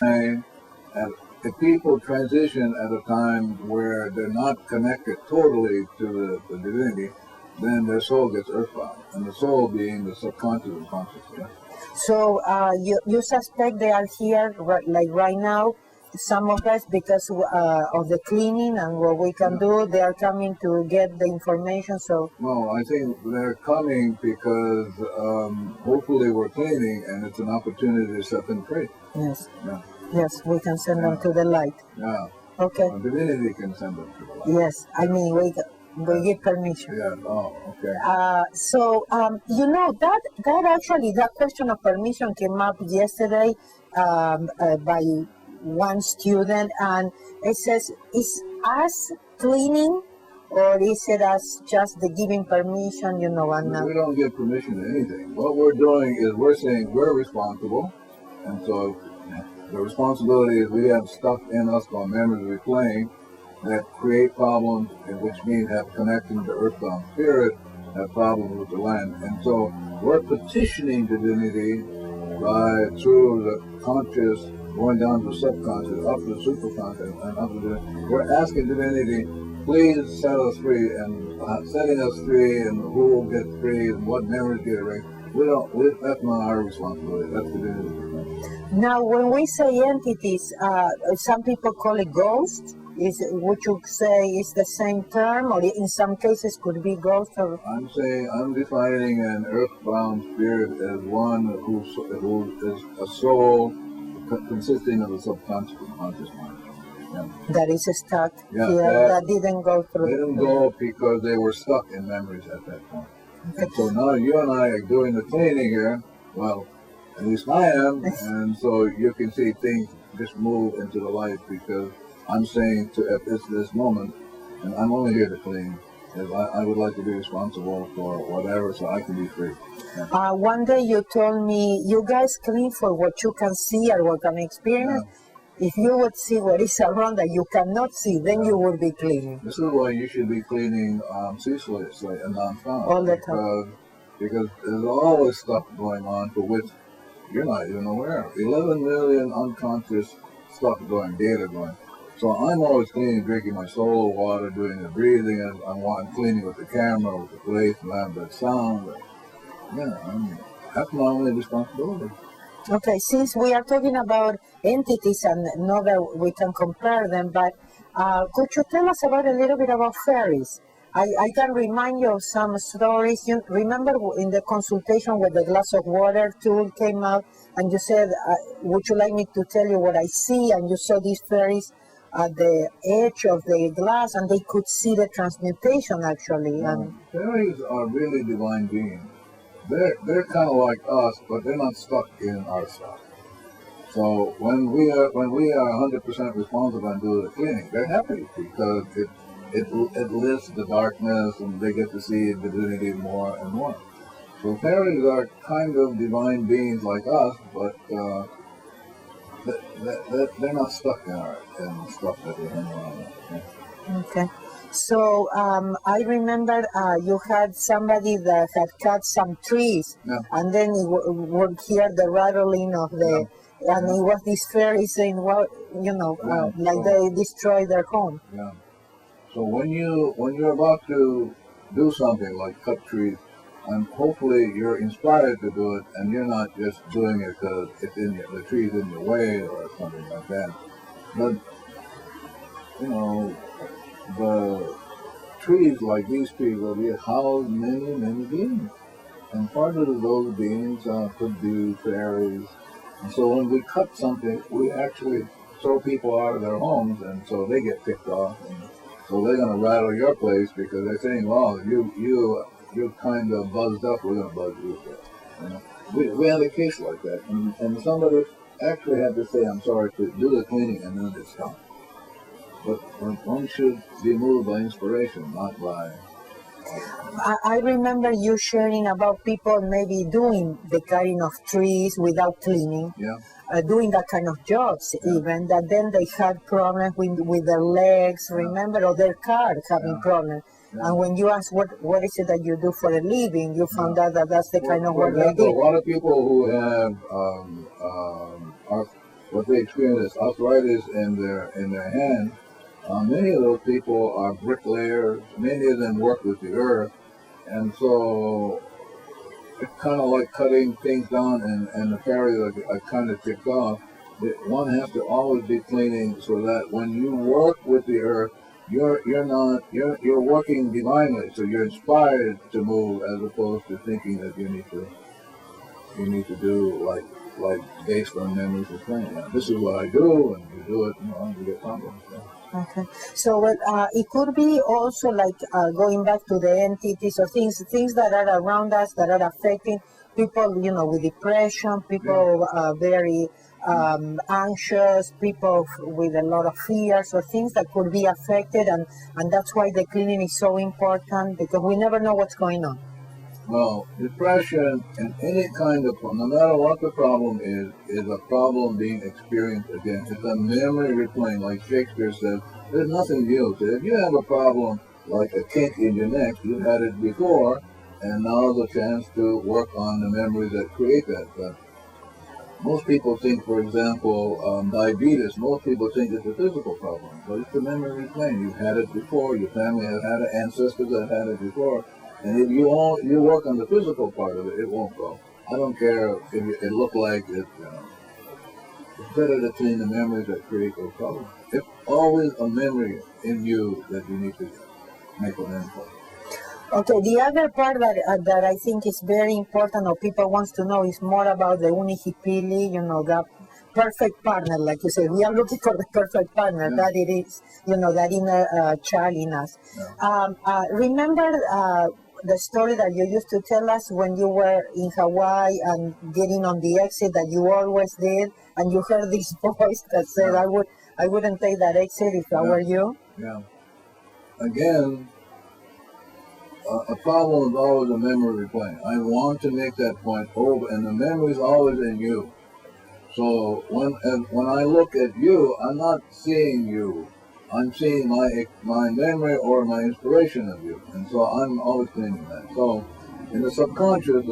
And if people transition at a time where they're not connected totally to the divinity, then their soul gets earthbound, and the soul being the subconscious and conscious. Yeah? So you suspect they are here right now, some of us, because of the cleaning and what we can do. They are coming to get the information. So no, I think they're coming because hopefully we're cleaning, and it's an opportunity to set them free. Yes. Yeah. Yes, we can send them to the light. Yeah. Okay. Well, divinity can send them to the light. Yes, I mean we give permission. Yeah. Oh, okay. So you know that question of permission came up yesterday by one student, and it says, "Is us cleaning, or is it us just the giving permission?" You know, and we don't give permission to anything. What we're doing is we're saying we're responsible, and so the responsibility is we have stuff in us called memories replaying that create problems, which means have connection to earthbound spirit, have problems with the land. And so we're petitioning divinity through the conscious, going down to the subconscious, up to the superconscious, and up to the... We're asking divinity, please set us free, and setting us free, and who will get free, and what memories get erased. That's not our responsibility. That's divinity's. Now, when we say entities, some people call it ghosts. Would you say it's the same term, or in some cases could be ghost? Or I'm defining an earthbound spirit as one who is a soul consisting of a subconscious and conscious mind. Yeah. That is stuck here, that didn't go through. They didn't go because they were stuck in memories at that point. Okay. And so now you and I are doing the cleaning here. Well, at least I am, and so you can see things just move into the light, because I'm saying at this moment, and I'm only here to clean, is I would like to be responsible for whatever, so I can be free. Yeah. One day you told me, you guys clean for what you can see or what can experience. Yeah. If you would see what is around that you cannot see, then you would be cleaning. This is why you should be cleaning ceaselessly and non-stop. All the time. Because there's always stuff going on for which you're not even aware. 11 million unconscious stuff going, data going. So I'm always cleaning, drinking my solo water, doing the breathing, and I'm cleaning with the camera, with the place, and I have that sound. That's my only responsibility. Okay, since we are talking about entities and know that we can compare them, but could you tell us about a little bit about fairies? I can remind you of some stories. You remember in the consultation where the glass of water tool came out, and you said, would you like me to tell you what I see? And you saw these fairies at the edge of the glass, and they could see the transmutation actually. And fairies are really divine beings. They're kind of like us, but they're not stuck in our stuff. So when we are 100% responsible and do the cleaning, they're happy because it lifts the darkness, and they get to see divinity more and more. So fairies are kind of divine beings like us, but they're not stuck in stuff that we hang around with. Yeah. Okay. So I remember you had somebody that had cut some trees, and then you would hear the rattling of the, and it was this fairy saying, well, like they destroyed their home. Yeah. So when you're about to do something like cut trees, and hopefully you're inspired to do it, and you're not just doing it because the tree's in your way or something like that. But the trees, like these trees over here, house many, many beings, and part of those beings could be fairies. And so when we cut something, we actually throw people out of their homes, and so they get picked off. And so they're going to rattle your place because they're saying, "Well, you're kind of buzzed up. We're going to buzz you up." We had a case like that, and somebody actually had to say, "I'm sorry," to do the cleaning, and then it's done. But one should be moved by inspiration, not by... I remember you sharing about people maybe doing the cutting of trees without cleaning, doing that kind of jobs even, that then they had problems with their legs, remember, or their car having problems. Yeah. And when you ask what is it that you do for a living, you found out that that's the kind of work they do. A lot of people who have what they experience as arthritis in their hand. Many of those people are bricklayers. Many of them work with the earth, and so it's kind of like cutting things down and the fairy that I kind of ticked off. One has to always be cleaning so that when you work with the earth, you're working divinely. So you're inspired to move as opposed to thinking that you need to do like based on memories of things. This is what I do, and you do it, you get problems. Yeah. Okay. So it could be also like going back to the entities or things that are around us that are affecting people, with depression, people very anxious, people with a lot of fears or things that could be affected, and that's why the cleaning is so important, because we never know what's going on. Well, depression and any kind of, no matter what the problem is a problem being experienced again. It's a memory replaying, like Shakespeare says. There's nothing new. So if you have a problem like a kink in your neck, you've had it before, and now's a chance to work on the memories that create that. But most people think, for example, diabetes, most people think it's a physical problem, but it's a memory replaying. You've had it before, your family has had it, ancestors have had it before. And if you work on the physical part of it, it won't go. I don't care if it look like it. It's better to clean the memories that create those problems. It's always a memory in you that you need to make an end for. Okay, the other part that I think is very important or people wants to know is more about the unihipili, the perfect partner, like you say. We are looking for the perfect partner, that it is, that inner child in us. Yeah. Remember the story that you used to tell us when you were in Hawaii and getting on the exit that you always did, and you heard this voice that said, I wouldn't take that exit if I were you? Yeah. Again, a problem is always a memory replaying. I want to make that point over, and the memory is always in you. So when I look at you, I'm not seeing you. I'm seeing my memory or my inspiration of you, and so I'm always cleaning that. So in the subconscious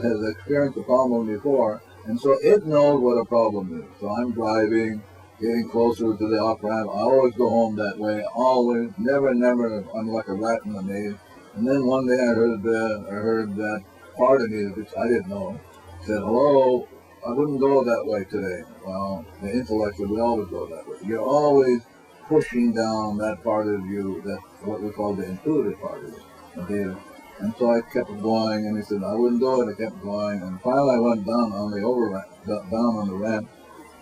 has experienced a problem before, and so it knows what a problem is. So I'm driving, getting closer to the off-ramp. I always go home that way, always, never. I'm like a rat in a maze. And then one day I heard that part of me, which I didn't know, said, hello, I wouldn't go that way today. Well, the intellect said, we always go that way. You're always pushing down that part of you, that's what we call the intuitive part of you. And so I kept going, and he said, I wouldn't do it. I kept going, and finally I went down on the ramp,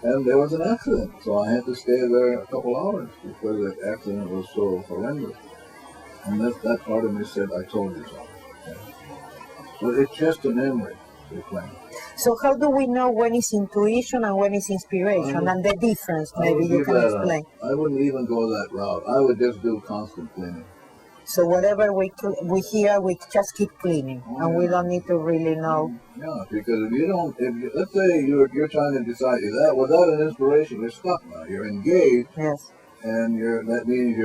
and there was an accident. So I had to stay there a couple hours because the accident was so horrendous. And that part of me said, I told you so. Yeah. So it's just a memory replaying. So how do we know when it's intuition and when it's inspiration, and the difference? Maybe you can explain. I wouldn't even go that route. I would just do constant cleaning. So whatever we hear, we just keep cleaning, and we don't need to really know. Yeah, because let's say you're trying to decide without an inspiration, you're stuck now. You're engaged. Yes. And that means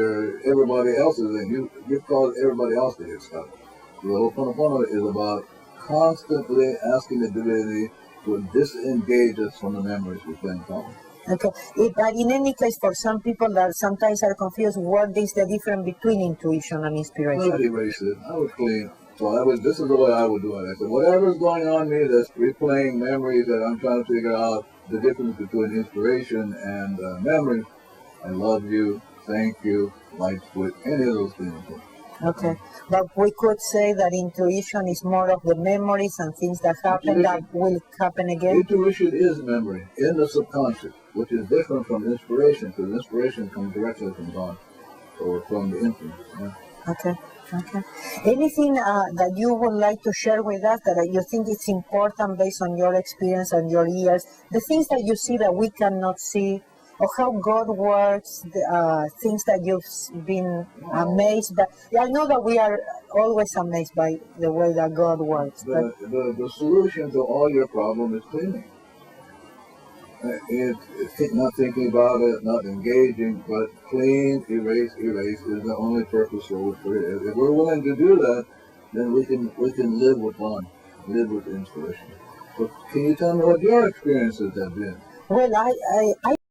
everybody else is in. You've caused everybody else to get stuck. The oponopono is about constantly asking the divinity to disengage us from the memories we've been following. Okay, but in any case, for some people that sometimes are confused, what is the difference between intuition and inspiration? I would erase it. I would clean. So this is the way I would do it. I said, whatever's going on me that's replaying memories that I'm trying to figure out the difference between inspiration and memory, I love you, thank you, like with any of those things. Okay, but we could say that intuition is more of the memories and things that happen that will happen again? Intuition is memory in the subconscious, which is different from inspiration, because inspiration comes directly from God or from the infinite. Yeah. Okay. Anything that you would like to share with us that you think is important based on your experience and your years, the things that you see that we cannot see, or how God works, things that you've been amazed by? I know that we are always amazed by the way that God works. The solution to all your problems is cleaning. It's not thinking about it, not engaging, but clean, erase is the only purpose for which we're here. If we're willing to do that, then we can live with fun, live with inspiration. So can you tell me what your experiences have been? Well, I